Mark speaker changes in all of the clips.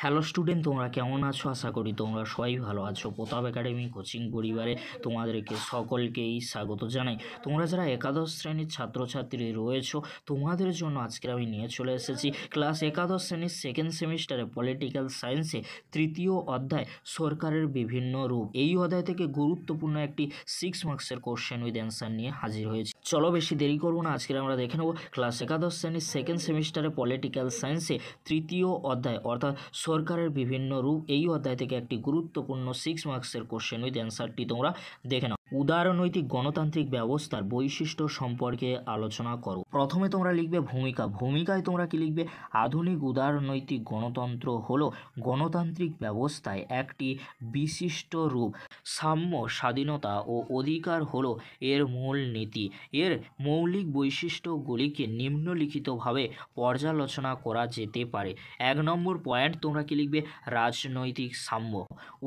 Speaker 1: Hello student, তোমরা কেমন আছো? আশা করি তোমরা সবাই ভালো আছো। প্রতাপ একাডেমি কোচিং পরিবারে তোমাদেরকে সকলকেই স্বাগত জানাই। তোমরা যারা একাদশ শ্রেণীর ছাত্রছাত্রী রয়েছো, তোমাদের জন্য আজকে আমি নিয়ে চলে এসেছি ক্লাস একাদশ শ্রেণীর সেকেন্ড সেমিস্টারে পলিটিক্যাল সায়েন্সে তৃতীয় অধ্যায় সরকারের বিভিন্ন রূপ। এই অধ্যায় থেকে গুরুত্বপূর্ণ একটি 6 মার্কসের কোশ্চেন উইথ অ্যান্সার নিয়ে হাজির হয়েছি। চলো বেশি দেরি করবো না, আজকে আমরা দেখে নেব ক্লাস একাদশ শ্রেণীর সেকেন্ড সেমিস্টারে পলিটিক্যাল সায়েন্সে তৃতীয় অধ্যায় অর্থাৎ সরকারের বিভিন্ন রূপ। এই অধ্যায় থেকে একটি গুরুত্বপূর্ণ 6 মার্কসের কোশ্চেন উইথ অ্যান্সারটি তোমরা দেখে নাও। উদারনৈতিক গণতান্ত্রিক ব্যবস্থার বৈশিষ্ট্য সম্পর্কে আলোচনা করো। প্রথমে তোমরা লিখবে ভূমিকা। ভূমিকায় তোমরা কি লিখবে? আধুনিক উদারনৈতিক গণতন্ত্র হলো গণতান্ত্রিক ব্যবস্থায় একটি বিশিষ্ট রূপ। সাম্য, স্বাধীনতা ও অধিকার হলো এর মূল নীতি। এর মৌলিক বৈশিষ্ট্যগুলিকে নিম্নলিখিতভাবে পর্যালোচনা করা যেতে পারে। 1 নম্বর পয়েন্ট তোমরা কি লিখবে? রাজনৈতিক সাম্য।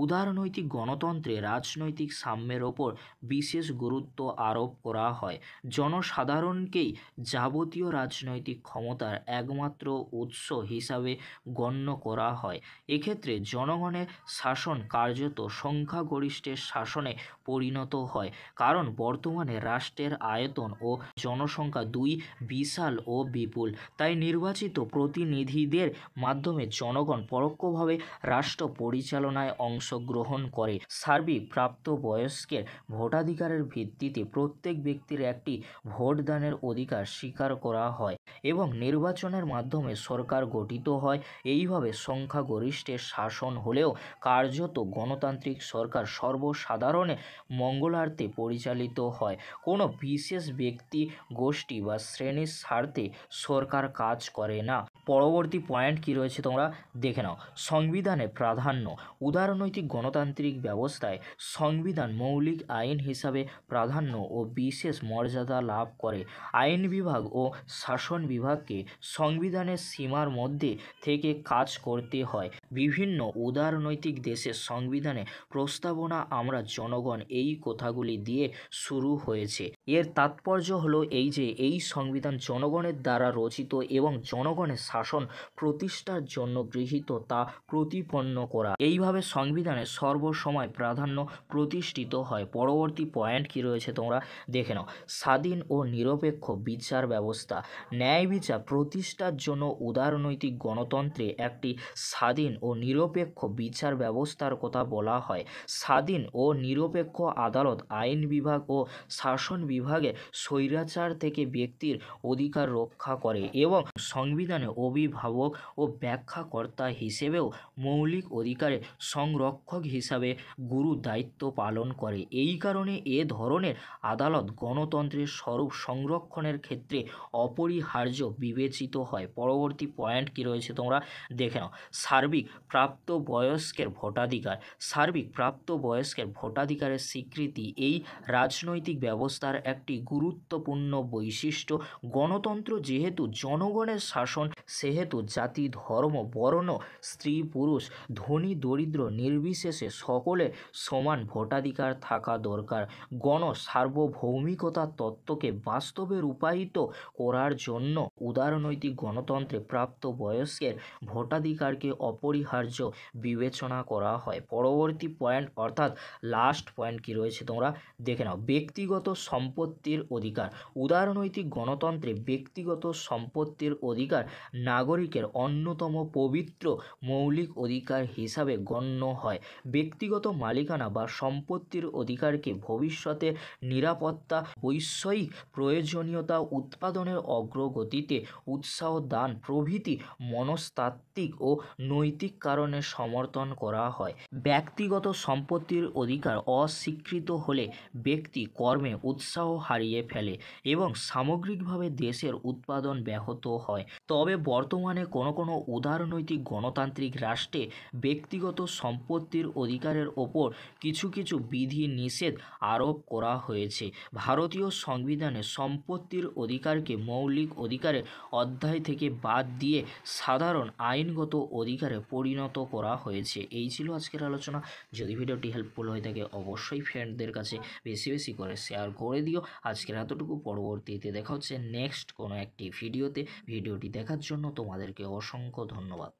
Speaker 1: উদারনৈতিক গণতন্ত্রে রাজনৈতিক সাম্যের ওপর বিশেষ গুরুত্ব আরোপ করা হয়। জনসাধারণকেই যাবতীয় রাজনৈতিক ক্ষমতার একমাত্র উৎস হিসাবে গণ্য করা হয়। এক্ষেত্রে জনগণের শাসন কার্যত সংখ্যাগরিষ্ঠের শাসনে পরিণত হয়, কারণ বর্তমানে রাষ্ট্রের আয়তন ও জনসংখ্যা দুই বিশাল ও বিপুল। তাই নির্বাচিত প্রতিনিধিদের মাধ্যমে জনগণ পরোক্ষভাবে রাষ্ট্র পরিচালনায় অংশগ্রহণ করে। সার্বিক প্রাপ্তবয়স্কের ভোটাধিকারের ভিত্তিতে প্রত্যেক ব্যক্তির একটি ভোটদানের অধিকার স্বীকার করা হয় এবং নির্বাচনের মাধ্যমে সরকার গঠিত হয়। এইভাবে সংখ্যাগরিষ্ঠের শাসন হলেও কার্যত গণতান্ত্রিক সরকার সর্বসাধারণের মঙ্গলার্থে পরিচালিত হয়। কোনো বিশেষ ব্যক্তি, গোষ্ঠী বা শ্রেণীর স্বার্থে সরকার কাজ করে না। পরবর্তী পয়েন্ট কি রয়েছে তোমরা দেখে নাও। সংবিধানের প্রাধান্য। উদারনৈতিক গণতান্ত্রিক ব্যবস্থায় সংবিধান মৌলিক আইন হিসাবে প্রাধান্য ও বিশেষ মর্যাদা লাভ করে। আইন বিভাগ ও শাসন বিভাগকে সংবিধানের সীমার মধ্যে থেকে কাজ করতে হয়। বিভিন্ন উদারনৈতিক দেশের সংবিধানে প্রস্তাবনা আমরা জনগণ এই কথাগুলি দিয়ে শুরু হয়েছে। এর তাৎপর্য হলো এই যে এই সংবিধান জনগণের দ্বারা রচিত এবং জনগণের শাসন প্রতিষ্ঠার জন্য গৃহীত তা প্রতিপন্ন করা। এইভাবে সংবিধানের সর্বসময় প্রাধান্য প্রতিষ্ঠিত হয়। পরবর্তী পয়েন্ট কি রয়েছে তোমরা দেখে নাও। স্বাধীন ও নিরপেক্ষ বিচার ব্যবস্থা। ন্যায় বিচার প্রতিষ্ঠার জন্য উদারনৈতিক গণতন্ত্রে একটি স্বাধীন ও নিরপেক্ষ বিচার ব্যবস্থার কথা বলা হয়। স্বাধীন ও নিরপেক্ষ আদালত আইন বিভাগ ও শাসন বিভাগে স্বৈরাচার থেকে ব্যক্তির অধিকার রক্ষা করে এবং সংবিধানে অভিভাবক ও ব্যাখ্যাকর্তা হিসেবেও মৌলিক অধিকারের সংরক্ষক হিসাবে গুরু দায়িত্ব পালন করে। এই কারণে এ ধরনের আদালত গণতন্ত্রের স্বরূপ সংরক্ষণের ক্ষেত্রে অপরিহার্য বিবেচিত হয়। পরবর্তী পয়েন্ট কি রয়েছে তোমরা দেখে নাও। সার্বিক প্রাপ্তবয়স্কের ভোটাধিকার। সার্বিক প্রাপ্তবয়স্কের ভোটাধিকারের স্বীকৃতি এই রাজনৈতিক ব্যবস্থার একটি গুরুত্বপূর্ণ বৈশিষ্ট্য। গণতন্ত্র যেহেতু জনগণের শাসন, সেহেতু জাতি, ধর্ম, বর্ণ, স্ত্রী পুরুষ, ধনী দরিদ্র নির্বিশেষে সকলের সমান ভোটাধিকার থাকা দরকার। গণ সার্বভৌমিকতার তত্ত্বকে বাস্তবে রূপায়িত করার জন্য উদারনৈতিক গণতন্ত্রে প্রাপ্তবয়স্কের ভোটাধিকারকে অপরিহার্য বিবেচনা করা হয়। পরবর্তী পয়েন্ট অর্থাৎ লাস্ট পয়েন্ট কি রয়েছে তোমরা দেখে নাও। ব্যক্তিগত সম্পত্তির অধিকার। উদারনৈতিক গণতন্ত্রে ব্যক্তিগত সম্পত্তির অধিকার নাগরিকের অন্যতম পবিত্র মৌলিক অধিকার হিসাবে গণ্য হয়। ব্যক্তিগত মালিকানা বা সম্পত্তির অধিকারকে ভবিষ্যতে নিরাপত্তা, বৈষয়িক প্রয়োজনীয়তা, উৎপাদনের অগ্রগতিতে উৎসাহ দান প্রভৃতি মনস্তাত্ত্বিক ও নৈতিক কারণে সমর্থন করা হয়। ব্যক্তিগত সম্পত্তির অধিকার অস্বীকৃত হলে ব্যক্তি কর্মে উৎসাহ হারিয়ে ফেলে এবং সামগ্রিকভাবে দেশের উৎপাদন ব্যাহত হয়। তবে বর্তমানে কোনো উদারনৈতিক গণতান্ত্রিক রাষ্ট্রে ব্যক্তিগত সম্পত্তির অধিকারের ওপর কিছু বিধি নিষেধ আরোপ করা হয়েছে। ভারতীয় সংবিধানে সম্পত্তির অধিকারকে মৌলিক অধিকারের অধ্যায় থেকে বাদ দিয়ে সাধারণ আইনগত অধিকারে পরিণত করা হয়েছে। এই ছিল আজকের আলোচনা। যদি ভিডিওটি হেল্পফুল হয়ে থাকে অবশ্যই ফ্রেন্ডদের কাছে বেশি করে শেয়ার করে দিও। আজকের এতটুকু। পরবর্তীতে দেখা হচ্ছে নেক্সট কোনো একটি ভিডিওতে। ভিডিওটি দেখার জন্য তোমাদেরকে অসংখ্য ধন্যবাদ।